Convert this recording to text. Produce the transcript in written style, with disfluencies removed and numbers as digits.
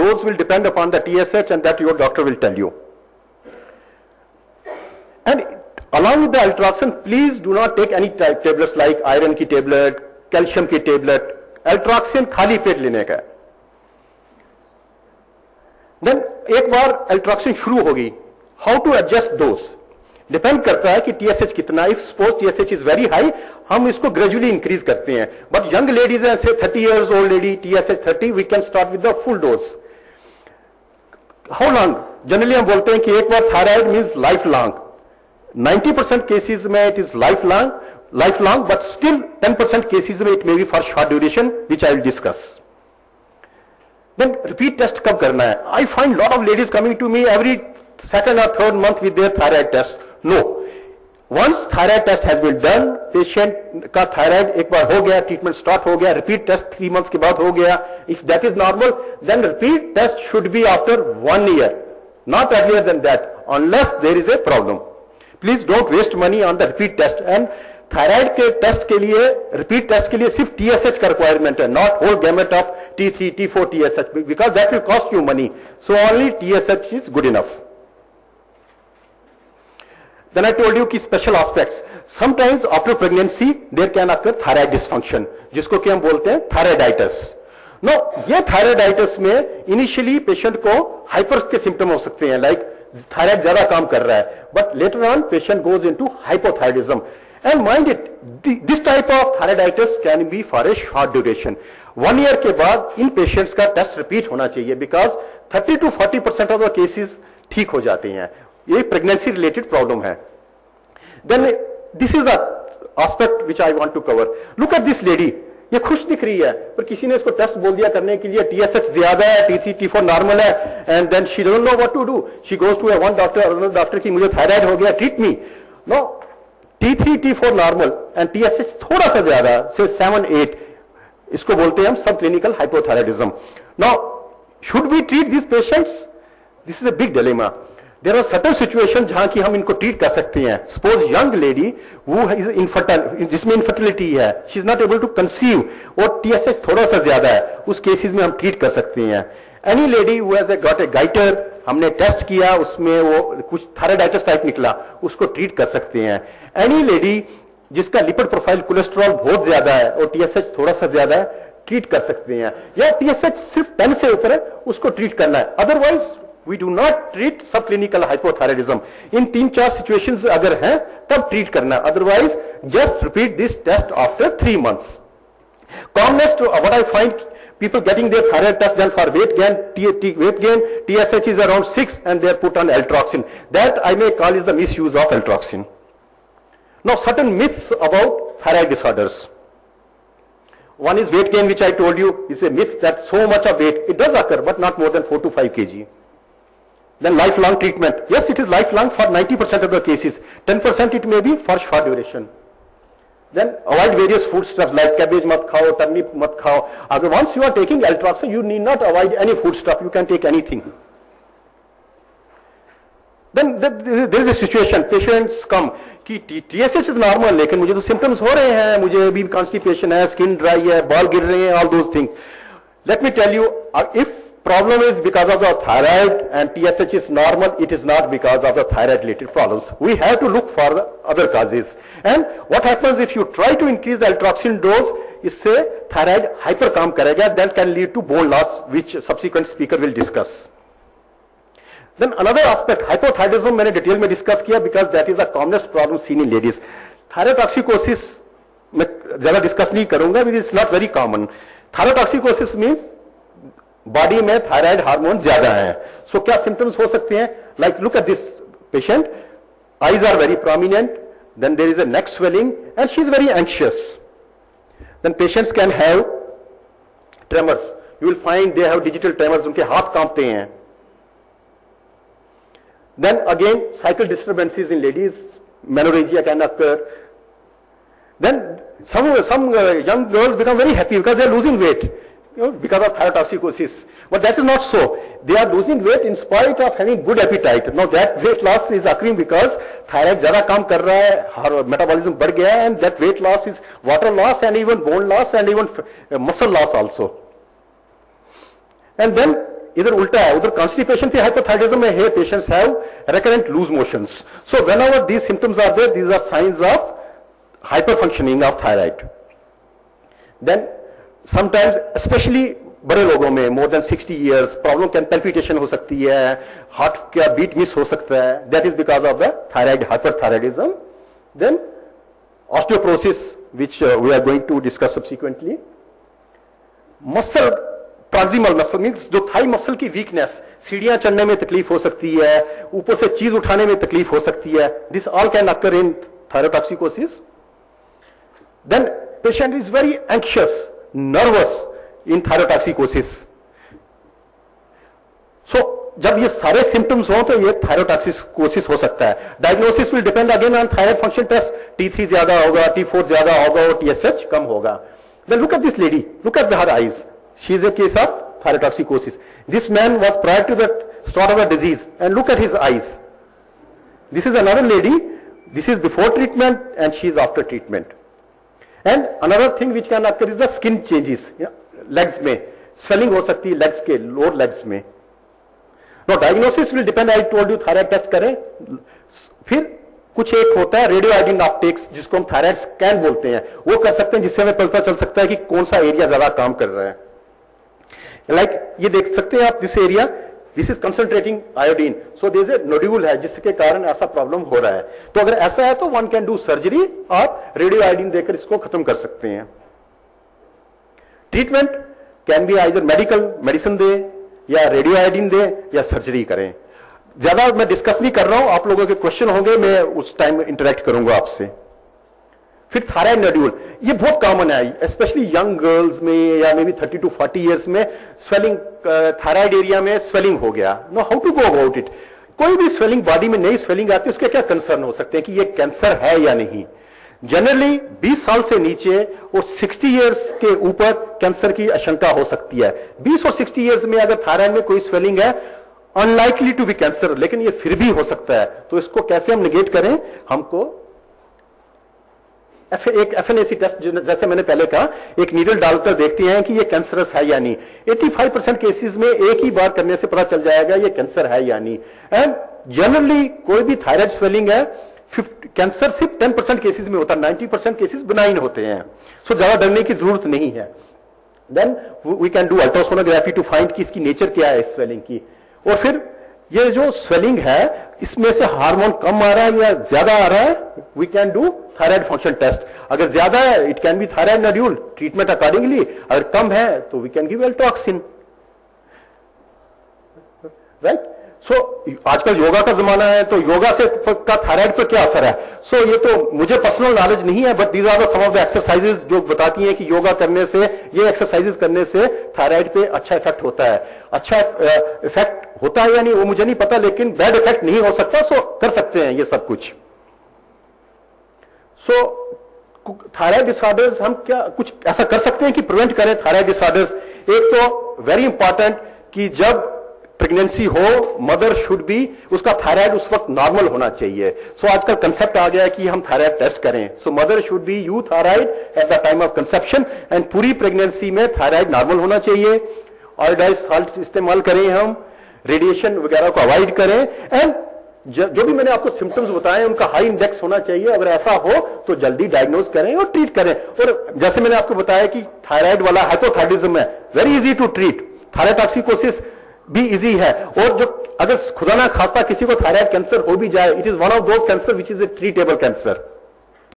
dose will depend upon the TSH, and that your doctor will tell you. And along with the Altroxin, please do not take any tablets like iron की tablet, calcium की tablet. Altroxin खाली पेट लेने का. Then एक बार Altroxin शुरू होगी, how to adjust dose? Depend करता है कि TSH कितना. If suppose TSH is very high, हम इसको ग्रेजुअली इंक्रीज करते हैं. बट यंग लेडीज हैं, से 30 years old lady, TSH 30, we can start with the full dose. How long? Generally हम बोलते हैं कि एक बार thyroid means life long. 90% cases में it is life long, but still 10% cases में it may be for short duration, which I will discuss. Then repeat test कब करना है? I find lot of ladies coming to me every second or third month with their thyroid test. No. Once thyroid test has been done, patient का thyroid एक बार हो गया, treatment start हो गया, repeat test 3 months के बाद हो गया. If that is normal, then repeat test should be after 1 year, not earlier than that, unless there is a problem. Please don't waste money on the repeat test. And thyroid के test के लिए, repeat test के लिए सिर्फ TSH का requirement है, not whole gamut of T3, T4, TSH, because that will cost you money. So only TSH is good enough. Then I told you कि special aspects. Sometimes after pregnancy there can occur thyroid dysfunction, जिसको कि हम बोलते हैं thyroiditis. Now ये thyroiditis में initially patient को hyper के symptom हो सकते हैं, like thyroid ज़्यादा काम कर रहा है, but later on patient goes into hypothyroidism. And mind it, this type of thyroiditis can be for a short duration. 1 year के बाद इन patients का test repeat होना चाहिए, because 30 to 40% of the cases ठीक हो जाते हैं. ये प्रेगनेंसी रिलेटेड प्रॉब्लम है. Then this is the aspect which I want to cover. Look at this lady, ये खुश दिख रही है, पर किसी ने इसको टेस्ट बोल दिया करने के लिए TSH ज्यादा है, T3 T4 नॉर्मल है, and then she don't know what to do. She goes to one doctor, another doctor की मुझे थायराइड हो गया, treat me. No, T3 T4 normal and TSH थोड़ा सा ज्यादा, से 7-8, इसको बोलते हैं हम सब clinical hypothyroidism. Now should we treat this patients? This is a big dilemma. There are certain situations जहां की हम इनको ट्रीट कर सकते हैं. Suppose young lady who is infertile, जिसमें infertility है, she is not able to conceive, और TSH थोड़ा सा ज्यादा है, उस केसेस में हम ट्रीट कर सकते हैं. Any lady who has got a goiter, हमने टेस्ट किया, उसमें वो कुछ थायराइडाइटिस टाइप निकला, उसको ट्रीट कर सकते हैं. Any lady जिसका लिपिड प्रोफाइल कोलेस्ट्रॉल बहुत ज्यादा है और TSH थोड़ा सा ज्यादा है, ट्रीट कर सकते हैं. या TSH सिर्फ 10 से ऊपर है, उसको ट्रीट करना है. Otherwise we do not treat subclinical hypothyroidism. In 3-4 situations अगर हैं तब ट्रीट करना, otherwise just repeat this test after 3 months. Commonest what I find, people getting their thyroid test done for weight gain, TSH is around 6 and they are put on Altroxin. That I may call is the misuse of Altroxin. Now certain myths about thyroid disorders. One is weight gain, which I told you is a myth, that so much of weight, it does occur but not more than 4 to 5 kg. Then lifelong treatment. Yes, it is lifelong for 90% of the cases. 10% it may be for short duration. Then avoid various food stuff like cabbage mat khao, turnip mat khao. Once you are taking Altroxin, you need not avoid any food stuff. You can take anything. Then there is a situation, patients come कि TSH is normal, लेकिन मुझे तो symptoms हो रहे हैं, मुझे भी constipation है, skin dry है, बाल गिर रहे हैं, all those things. Let me tell you, if problem is because of the thyroid and TSH is normal, it is not because of the thyroid related problems. We have to look for the other causes. And what happens if you try to increase the Altroxin dose, इससे thyroid hyper काम करेगा, that can lead to bone loss, which subsequent speaker will discuss. Then another aspect, hypothyroidism मैंने detail में discuss किया, because that is the commonest problem seen in ladies. Thyrotoxicosis मैं ज्यादा discuss नहीं करूंगा, because it's not very common. Thyrotoxicosis means body में thyroid hormone ज्यादा है. सो क्या सिम्टम्स हो सकते हैं? Like look at this patient, eyes are very prominent, then there is a neck swelling and she is very anxious. Then patients can have tremors. You will find they have digital tremors, उनके हाथ कांपते हैं. Then again cycle disturbances in ladies, menorrhagia can occur. Then some young girls become very happy because they are losing weight, because of thyrotoxicosis. But that is not so. They are losing weight in spite of having good appetite. Now that weight loss is occurring because thyroid ज़्यादा काम कर रहा है, her metabolism बढ़ गया है, and that weight loss is water loss and even bone loss and even muscle loss also. And then इधर उल्टा है, उधर कॉन्स्टिपेशन थी, हाइपोथायराइडिज्म में है patients have recurrent loose motions. So whenever these symptoms are there, these are signs of hyper functioning of thyroid. Then sometimes specially बड़े लोगों में more than 60 years problem can palpitation हो सकती है, हार्ट का बीट मिस हो सकता है, that is because of the thyroid hyperthyroidism. Then osteoporosis which we are going to discuss subsequently. Muscle, proximal muscle means जो थाई मसल की weakness, सीढ़ियां चढ़ने में तकलीफ हो सकती है, ऊपर से चीज उठाने में तकलीफ हो सकती है, this all can occur in thyrotoxicosis. Then patient is very anxious, nervous in thyrotoxicosis. So जब ये सारे सिम्टम्स हो तो ये थायरोटॉक्सिकोसिस हो सकता है. Diagnosis will depend again on thyroid function test. T3 ज्यादा होगा, T4 ज्यादा होगा और TSH कम होगा. Then look at this lady, look at her eyes. She is a case of thyrotoxicosis. This man was prior to the start of the disease, and look at his eyes. This is another lady. This is before treatment and she is after treatment. And another thing which can occur is the skin changes. Legs में swelling हो सकती है, legs के lower legs में. Now diagnosis will depend. I told you thyroid test करें. फिर कुछ एक होता है रेडियो आयोडीन अपटेक्स, जिसको हम थायराइड स्कैन बोलते हैं, वो कर सकते हैं, जिससे हमें पता चल सकता है कि कौन सा एरिया ज्यादा काम कर रहा है. लाइक ये देख सकते हैं आप, this area, this is concentrating iodine, so this A nodule है जिसके कारण ऐसा प्रॉब्लम हो रहा है. तो अगर ऐसा है तो वन कैन डू सर्जरी और रेडियो आयोडीन देकर इसको खत्म कर सकते हैं. Treatment can be either medicine दे या रेडियो आयोडीन दे या सर्जरी करें. ज्यादा मैं डिस्कस नहीं कर रहा हूं, आप लोगों के क्वेश्चन होंगे, मैं उस टाइम इंटरेक्ट करूंगा आपसे. फिर थायराइड नोड्यूल, ये बहुत कॉमन है स्पेशली यंग गर्ल्स में या मे बी 30 to 40 इयर्स में. स्वेलिंग थायराइड एरिया में स्वेलिंग हो गया. Know how to go about it. कोई भी स्वेलिंग बॉडी में नई स्वेलिंग आती है, उसके क्या कंसर्न हो सकते हैं कि ये कैंसर है या नहीं. जनरली 20 साल से नीचे और 60 इयर्स के ऊपर कैंसर की आशंका हो सकती है. 20 और 60 इयर्स में अगर थायराइड में कोई स्वेलिंग है, अनलाइकली टू बी कैंसर, लेकिन ये फिर भी हो सकता है. तो इसको कैसे हम निगेट करें? हमको एक FNAC टेस्ट, जैसे मैंने पहले कहा, एक नीडल डालकर देखते हैं कि ये कैंसरस है या नहीं. 85% केसेस में एक ही बार करने से पता चल जाएगा ये कैंसर है या नहीं. एंड जनरली कोई भी थायराइड स्वेलिंग है, कैंसर सिर्फ 10% केसेस में होता है, 90% केसेस बिनाइन होते हैं. सो ज्यादा डरने की जरूरत नहीं है. Then we can do ultrasonography to find कि इसकी नेचर क्या है स्वेलिंग की. और फिर ये जो स्वेलिंग है, इसमें से हार्मोन कम आ रहा है या ज्यादा आ रहा है, we can do thyroid function test. अगर ज्यादा है, it can be thyroid nodule, treatment accordingly. अगर कम है तो we can give Eltroxin. Right. So आजकल योगा का जमाना है, तो योगा से का थायराइड पर क्या असर है? सो ये तो मुझे पर्सनल नॉलेज नहीं है, but these are the some of the exercises जो बताती हैं कि योगा करने से, ये एक्सरसाइजेज करने से थायराइड पे अच्छा इफेक्ट होता है. अच्छा इफेक्ट होता है या नहीं वो मुझे नहीं पता, लेकिन बैड इफेक्ट नहीं हो सकता. सो कर सकते हैं ये सब कुछ. सो थायराइड डिसऑर्डर्स हम क्या कुछ ऐसा कर सकते हैं कि प्रिवेंट करें थायराइड डिसऑर्डर्स? एक तो वेरी इंपॉर्टेंट कि जब प्रेगनेंसी हो, मदर शुड बी, उसका थायराइड उस वक्त नॉर्मल होना चाहिए. सो आजकल कंसेप्ट आ गया है कि हम थायराइड टेस्ट करें. So mother should be euthyroid at the time of conception, and पूरी प्रेगनेंसी में थायराइड नॉर्मल होना चाहिए. आयोडाइज साल्ट इस्तेमाल करें, हम रेडिएशन वगैरह को अवॉइड करें. एंड जो भी मैंने आपको सिम्टम्स बताए उनका हाई इंडेक्स होना चाहिए. अगर ऐसा हो तो जल्दी डायग्नोज करें और ट्रीट करें. और जैसे मैंने आपको बताया कि थायराइड वाला हाइपोथायराइडिज्म है, very easy to treat. Thyrotoxicosis भी इजी है. और जो अगर खुदा ना खास्ता किसी को थायराइड कैंसर हो भी जाए, it is one of those cancer which is a treatable cancer.